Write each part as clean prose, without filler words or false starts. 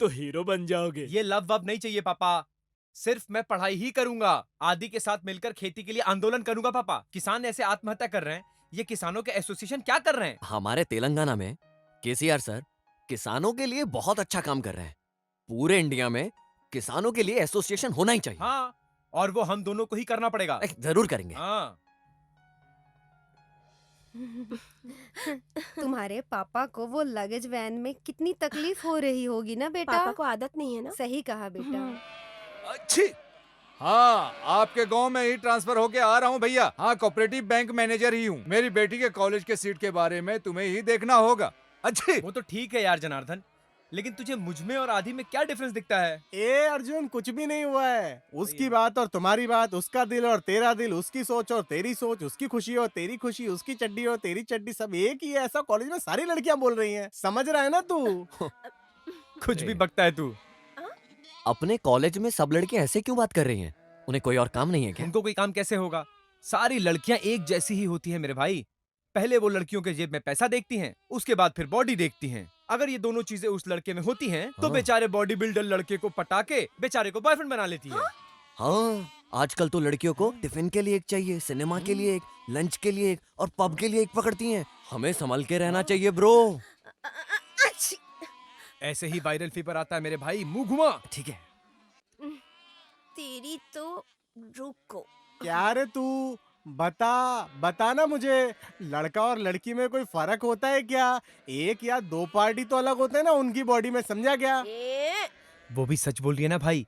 तो हीरो बन जाओगे। ये लव वव नहीं चाहिए पापा। सिर्फ मैं पढ़ाई ही करूंगा। आदि के साथ मिलकर खेती के लिए आंदोलन करूंगा पापा। किसान ऐसे आत्महत्या कर रहे हैं, ये किसानों के एसोसिएशन क्या कर रहे हैं? हमारे तेलंगाना में केसीआर सर किसानों के लिए बहुत अच्छा काम कर रहे हैं। पूरे इंडिया में किसानों के लिए एसोसिएशन होना ही चाहिए। हाँ, और वो हम दोनों को ही करना पड़ेगा। जरूर करेंगे। हाँ। तुम्हारे पापा को वो लगेज वैन में कितनी तकलीफ हो रही होगी ना बेटा। पापा को आदत नहीं है ना। सही कहा बेटा। अच्छी। हाँ, आपके गांव में ही ट्रांसफर होके आ रहा हूँ भैया। हाँ, कोऑपरेटिव बैंक मैनेजर ही हूँ। मेरी बेटी के कॉलेज के सीट के बारे में तुम्हें ही देखना होगा। अच्छी। वो तो ठीक है यार जनार्दन, लेकिन तुझे मुझमें और आदि में क्या डिफरेंस दिखता है? ए अर्जुन, कुछ भी नहीं हुआ है। उसकी बात और तुम्हारी बात, उसका दिल और तेरा दिल, उसकी सोच और तेरी सोच, उसकी खुशी और तेरी खुशी, उसकी चड्डी और तेरी चड्डी, सब एक ही है। ऐसा कॉलेज में सारी लड़कियां बोल रही हैं। समझ रहा है ना तू? कुछ भी बकता है तू। अपने कॉलेज में सब लड़के ऐसे क्यों बात कर रही हैं? उन्हें कोई और काम नहीं है क्या? उनको कोई काम कैसे होगा? सारी लड़कियां एक जैसी ही होती हैं मेरे भाई। पहले वो लड़कियों के जेब में पैसा देखती हैं, उसके बाद फिर बॉडी देखती हैं। अगर ये दोनों चीजें उस लड़के में होती हैं, तो हाँ। बेचारे बॉडी बिल्डर लड़के को पटा के बेचारे को बॉयफ्रेंड बना लेती है। हाँ, आजकल तो लड़कियों को टिफिन के लिए एक चाहिए, सिनेमा के लिए एक, लंच के लिए एक और पब के लिए एक पकड़ती हैं। हमें संभल के रहना चाहिए ब्रो। ऐसे ही वायरल फीवर आता है मेरे भाई, मुंह घुमा। ठीक है। तेरी तो रुको। क्या रे तू? बता ना मुझे, लड़का और लड़की में कोई फर्क होता है क्या? एक या दो पार्टी तो अलग होते हैं ना उनकी बॉडी में, समझा क्या? वो भी सच बोल रही है ना भाई।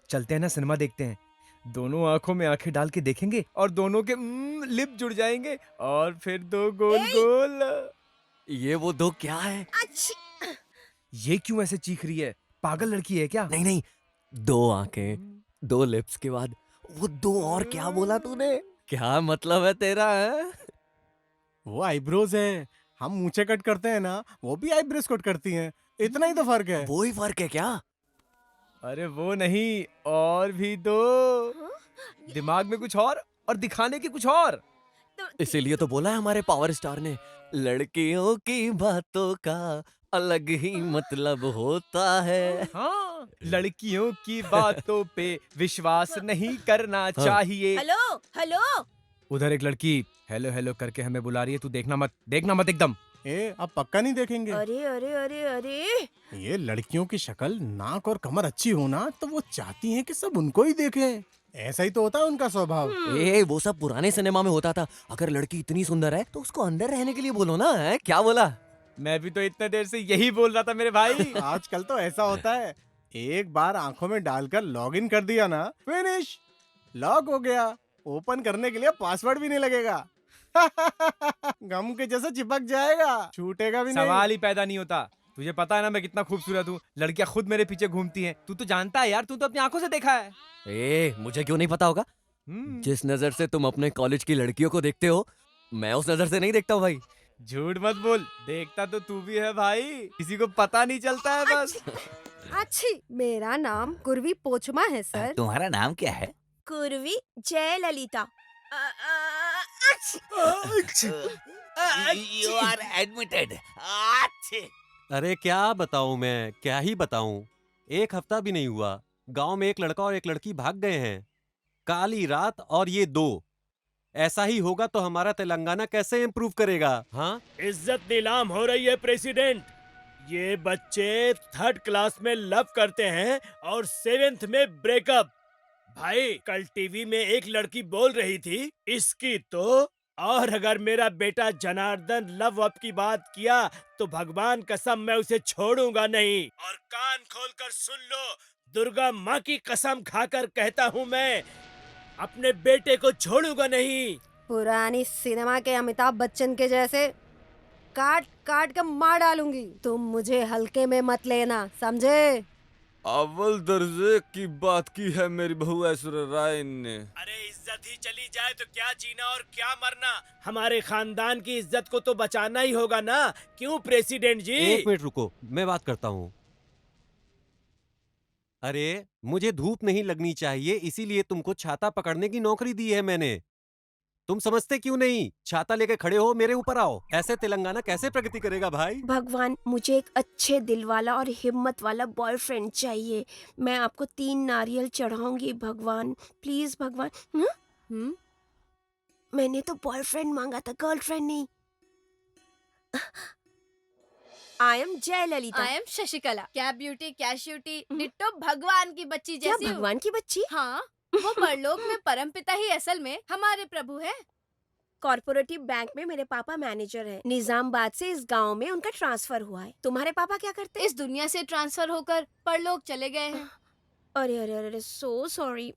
चलते हैं ना, सिनेमा देखते हैं। दोनों आंखों में आंखें डाल के देखेंगे और दोनों के लिप जुड़ जाएंगे और फिर दो गोल गोल। ये वो दो क्या है? ये क्यों ऐसे चीख रही है? पागल लड़की है क्या? नहीं नहीं, दो आंखें, दो लिप्स के बाद वो दो और क्या बोला तूने? क्या मतलब है तेरा है? वो आईब्रोज है। हम मूछें कट करते हैं ना, वो भी आईब्रोज कट करती हैं। इतना ही तो फर्क है। वो ही फर्क है क्या? अरे वो नहीं, और भी दो। दिमाग में कुछ और दिखाने की कुछ और। इसीलिए तो बोला है हमारे पावर स्टार ने, लड़कियों की बातों का अलग ही मतलब होता है। हाँ, लड़कियों की बातों पे विश्वास नहीं करना हाँ। चाहिए। Hello hello. उधर एक लड़की हेलो हेलो करके हमें बुला रही है। तू देखना मत एकदम। अब पक्का नहीं देखेंगे। अरे अरे अरे अरे, ये लड़कियों की शक्ल, नाक और कमर अच्छी हो ना, तो वो चाहती हैं कि सब उनको ही देखे। ऐसा ही तो होता है उनका स्वभाव। वो सब पुराने सिनेमा में होता था। अगर लड़की इतनी सुंदर है तो उसको अंदर रहने के लिए बोलो ना, है क्या बोला? मैं भी तो इतने देर से यही बोल रहा था मेरे भाई। आजकल तो ऐसा होता है, एक बार आंखों में डालकर लॉग इन कर दिया ना, फिनिश, लॉक हो गया। ओपन करने के लिए पासवर्ड भी नहीं लगेगा। गम के जैसा चिपक जाएगा, छूटेगा भी नहीं। सवाल ही पैदा नहीं होता। तुझे पता है ना मैं कितना खूबसूरत हूँ। लड़कियां खुद मेरे पीछे घूमती हैं। तू तो जानता है यार, तू तो अपनी आंखों से देखा है। मुझे क्यों नहीं पता होगा? जिस नजर से तुम अपने कॉलेज की लड़कियों को देखते हो, मैं उस नजर से नहीं देखता हूँ भाई। झूठ मत बोल, देखता तो तू भी है भाई, किसी को पता नहीं चलता है बस। अच्छी, मेरा नाम कुर्वी पोचमा है सर। तुम्हारा नाम क्या है? Kurvi Jayalalitha. You are admitted. अरे क्या बताऊं, मैं क्या ही बताऊं। एक हफ्ता भी नहीं हुआ, गांव में एक लड़का और एक लड़की भाग गए हैं। काली रात और ये दो। ऐसा ही होगा तो हमारा तेलंगाना कैसे इम्प्रूव करेगा? हाँ, इज्जत नीलाम हो रही है प्रेसिडेंट। ये बच्चे 3rd क्लास में लव करते हैं और 7th में ब्रेकअप। भाई कल टीवी में एक लड़की बोल रही थी इसकी तो, और अगर मेरा बेटा जनार्दन लव अप की बात किया तो भगवान कसम मैं उसे छोड़ूंगा नहीं। और कान खोलकर सुन लो, दुर्गा माँ की कसम खाकर कहता हूँ, मैं अपने बेटे को छोड़ूंगा नहीं। पुरानी सिनेमा के अमिताभ बच्चन के जैसे काट काट कर मार डालूंगी। तुम मुझे हल्के में मत लेना, समझे? अव्वल दर्जे की बात की है मेरी बहू ऐश्वर्या राय ने। अरे इज्जत ही चली जाए तो क्या जीना और क्या मरना। हमारे खानदान की इज्जत को तो बचाना ही होगा ना, क्यों प्रेसिडेंट जी? एक मिनट रुको, मैं बात करता हूँ। अरे मुझे धूप नहीं लगनी चाहिए, इसीलिए तुमको छाता पकड़ने की नौकरी दी है मैंने। तुम समझते क्यों नहीं? छाता लेके खड़े हो, मेरे ऊपर आओ। ऐसे तेलंगाना कैसे प्रगति करेगा भाई? भगवान, मुझे एक अच्छे दिल वाला और हिम्मत वाला बॉयफ्रेंड चाहिए। मैं आपको 3 नारियल चढ़ाऊंगी भगवान, प्लीज भगवान। मैंने तो बॉयफ्रेंड मांगा था, गर्लफ्रेंड नहीं। I am Jayalalithaa. I am Sasikala. क्या ब्यूटी, क्या श्यूटी, डिट्टो भगवान की बच्ची क्या जैसी हूँ। भगवान की बच्ची? हाँ, वो परलोक में परमपिता ही असल में हमारे प्रभु है। कॉर्पोरेटिव बैंक में मेरे पापा मैनेजर हैं। निजामाबाद से इस गांव में उनका ट्रांसफर हुआ है। तुम्हारे पापा क्या करते हैं? इस दुनिया से ट्रांसफर होकर परलोक चले गए हैं। अरे अरे अरे, so sorry.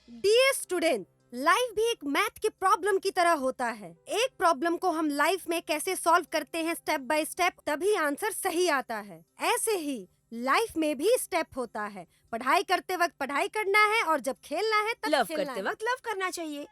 Dear student, life भी एक मैथ की प्रॉब्लम की तरह होता है। एक प्रॉब्लम को हम लाइफ में कैसे सॉल्व करते हैं स्टेप बाय स्टेप, तभी आंसर सही आता है। ऐसे ही लाइफ में भी स्टेप होता है। पढ़ाई करते वक्त पढ़ाई करना है और जब खेलना है तब लव खेलना करते है। वक्त लव करना चाहिए।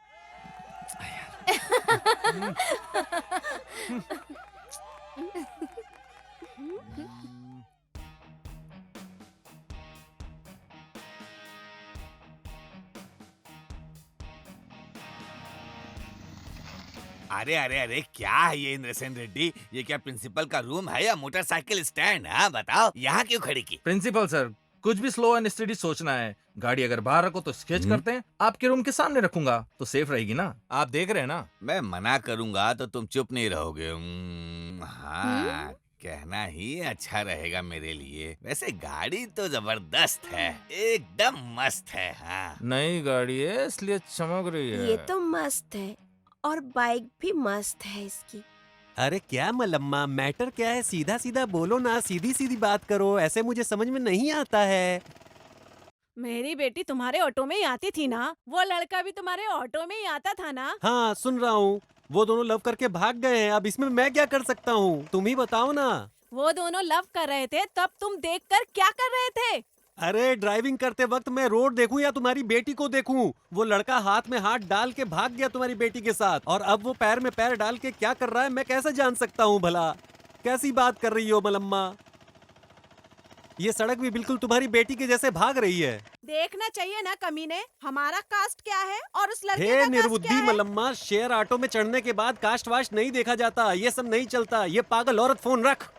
अरे अरे अरे, क्या है ये इंद्रसेन रेड्डी? ये क्या प्रिंसिपल का रूम है या मोटरसाइकिल स्टैंड? हाँ बताओ, यहाँ क्यों खड़ी की? प्रिंसिपल सर, कुछ भी स्लो एंड स्टडी सोचना है। गाड़ी अगर बाहर रखो तो स्केच करते हैं, आपके रूम के सामने रखूंगा तो सेफ रहेगी ना। आप देख रहे हैं ना। मैं मना करूंगा तो तुम चुप नहीं रहोगे। हाँ, कहना ही अच्छा रहेगा मेरे लिए। वैसे गाड़ी तो जबरदस्त है, एकदम मस्त है। हाँ, नई गाड़ी है इसलिए चमक रही है। ये तो मस्त है और बाइक भी मस्त है इसकी। अरे क्या मलम्मा, मैटर क्या है? सीधा सीधा बोलो ना, सीधी सीधी बात करो। ऐसे मुझे समझ में नहीं आता है। मेरी बेटी तुम्हारे ऑटो में ही आती थी ना, वो लड़का भी तुम्हारे ऑटो में ही आता था ना। हाँ सुन रहा हूँ, वो दोनों लव करके भाग गए हैं। अब इसमें मैं क्या कर सकता हूँ? तुम ही बताओ ना। वो दोनों लव कर रहे थे, तब तुम देखकर क्या कर रहे थे? अरे ड्राइविंग करते वक्त मैं रोड देखूं या तुम्हारी बेटी को देखूं? वो लड़का हाथ में हाथ डाल के भाग गया तुम्हारी बेटी के साथ, और अब वो पैर में पैर डाल के क्या कर रहा है मैं कैसे जान सकता हूँ भला? कैसी बात कर रही हो मलम्मा? ये सड़क भी बिल्कुल तुम्हारी बेटी के जैसे भाग रही है। देखना चाहिए ना कमीने, हमारा कास्ट क्या है और उस लड़के हे का कास्ट निर्बुद्धि क्या है? मलम्मा, शेयर ऑटो में चढ़ने के बाद कास्ट वास्ट नहीं देखा जाता। ये सब नहीं चलता। ये पागल औरत फोन रख।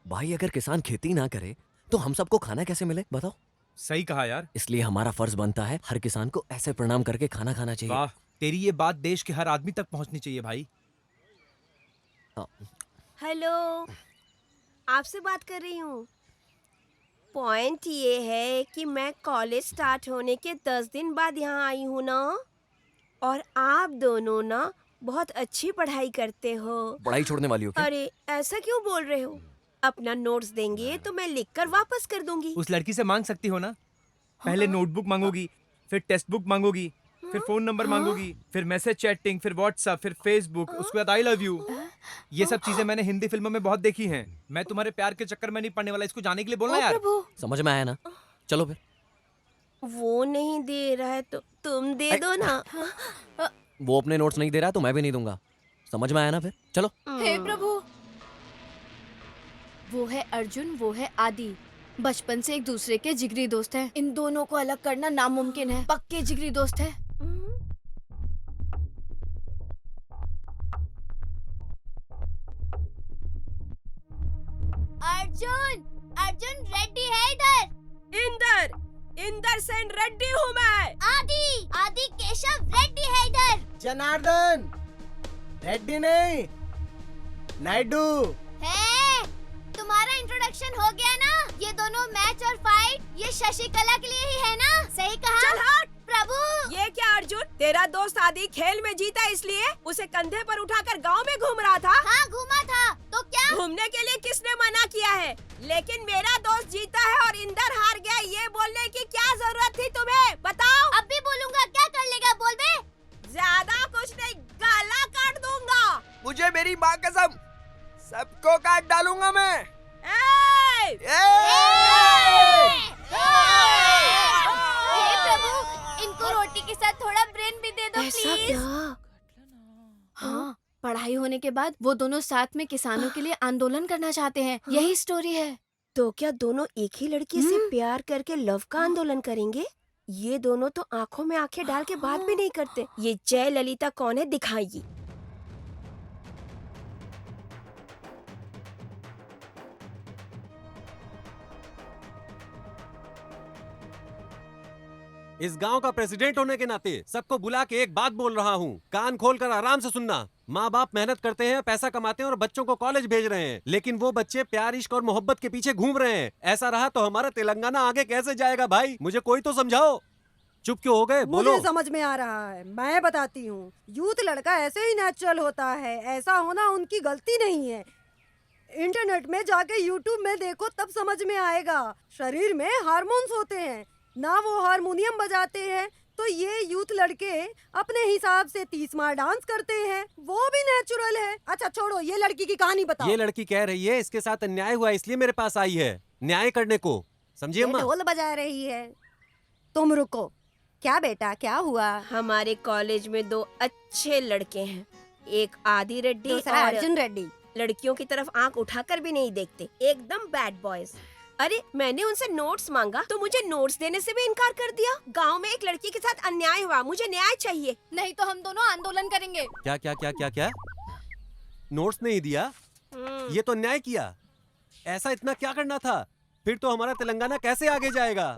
भाई अगर किसान खेती ना करे तो हम सबको खाना कैसे मिले बताओ? सही कहा यार। इसलिए हमारा फर्ज बनता है हर किसान को ऐसे प्रणाम करके खाना खाना चाहिए। वाह, तेरी ये बात देश के हर आदमी तक पहुंचनी चाहिए भाई। हेलो, आपसे बात कर रही हूँ। पॉइंट ये है कि मैं कॉलेज स्टार्ट होने के 10 दिन बाद यहाँ आई हूँ ना, और आप दोनों ना बहुत अच्छी पढ़ाई करते हो। पढ़ाई छोड़ने वाली हो क्या? अरे ऐसा क्यों बोल रहे हो? अपना नोट्स देंगे तो मैं लिखकर वापस कर दूंगी। उस लड़की से मांग सकती हो ना। पहले नोटबुक मांगोगी, फिर टेक्स्ट बुक मांगोगी, फिर फोन नंबर मांगोगी, फिर मैसेज चैटिंग, फिर व्हाट्सएप, फिर फेसबुक, उसके बाद आई लव यू। ये सब चीजें मैंने हिंदी फिल्मों में बहुत देखी हैं। मैं तुम्हारे प्यार के चक्कर में नहीं पड़ने वाला। इसको जाने के लिए बोलना ओ यार। प्रभु, समझ में आया ना? चलो फिर। वो नहीं दे रहा है तो तुम दे दो ना। वो अपने नोट्स नहीं दे रहा तो मैं भी नहीं दूंगा। समझ में आया ना? फिर चलो। हे प्रभु, वो है अर्जुन, वो है आदि। बचपन से एक दूसरे के जिगरी दोस्त हैं। इन दोनों को अलग करना नामुमकिन है। पक्के जिगरी दोस्त है। अर्जुन, अर्जुन रेड्डी है इधर। इंदर सेन रेड्डी हूँ मैं। आदि, आदि केशव रेड्डी है इधर। जनार्दन रेड्डी नहीं, नायडू। है, तुम्हारा इंट्रोडक्शन हो गया ना? ये दोनों मैच और फाइट ये शशिकला के लिए ही है ना? सही कहा। चल हट प्रभु। ये क्या अर्जुन, तेरा दोस्त आदि खेल में जीता इसलिए उसे कंधे पर उठाकर गांव में घूम रहा था? हाँ घूमा था, तो क्या? घूमने के लिए किसने मना किया है? लेकिन मेरा दोस्त जीता है और इंदर हार गया, ये बोलने की क्या जरूरत थी तुम्हें? बताओ। अब भी बोलूंगा, क्या कर लेगा? बोल बे। ज्यादा कुछ नहीं, गाला काट दूंगा। मुझे मेरी माँ कसम, सबको काट डालूंगा मैं। ए! हे प्रभु, इनको रोटी के साथ थोड़ा ब्रेन भी दे दो प्लीज। हाँ, पढ़ाई होने के बाद वो दोनों साथ में किसानों के लिए आंदोलन करना चाहते हैं। यही स्टोरी है। तो क्या दोनों एक ही लड़की से प्यार करके लव का आंदोलन करेंगे? ये दोनों तो आंखों में आंखें डाल के बात भी नहीं करते। ये जय ललिता कौन है दिखाएगी। इस गांव का प्रेसिडेंट होने के नाते सबको बुला के एक बात बोल रहा हूँ, कान खोलकर आराम से सुनना। माँ बाप मेहनत करते हैं, पैसा कमाते हैं और बच्चों को कॉलेज भेज रहे हैं, लेकिन वो बच्चे प्यार, इश्क और मोहब्बत के पीछे घूम रहे हैं। ऐसा रहा तो हमारा तेलंगाना आगे कैसे जाएगा भाई? मुझे कोई तो समझाओ। चुप क्यों हो गए? बोलो। मुझे समझ में आ रहा है, मैं बताती हूँ। यूथ लड़का ऐसे ही नेचुरल होता है, ऐसा होना उनकी गलती नहीं है। इंटरनेट में जाके यूट्यूब में देखो तब समझ में आएगा। शरीर में हार्मोन्स होते हैं ना, वो हारमोनियम बजाते हैं। तो ये यूथ लड़के अपने हिसाब से 30 मार डांस करते हैं, वो भी नेचुरल है। अच्छा छोड़ो, ये लड़की की कहानी बताओ। ये लड़की कह रही है इसके साथ अन्याय हुआ इसलिए मेरे पास आई है न्याय करने को, समझिए ये अम्मा? ढोल बजा रही है। तुम रुको। क्या बेटा, क्या हुआ? हमारे कॉलेज में 2 अच्छे लड़के हैं, एक आदि रेड्डी दूसरा और अर्जुन रेड्डी। लड़कियों की तरफ आंख उठाकर भी नहीं देखते, एकदम बैड बॉयज। अरे मैंने उनसे नोट्स मांगा तो मुझे नोट्स देने से भी इनकार कर दिया। गांव में एक लड़की के साथ अन्याय हुआ, मुझे न्याय चाहिए। नहीं तो हम दोनों आंदोलन करेंगे। क्या क्या क्या क्या क्या? नोट्स नहीं दिया, ये तो न्याय किया। ऐसा इतना क्या करना था? फिर तो हमारा तेलंगाना कैसे आगे जाएगा?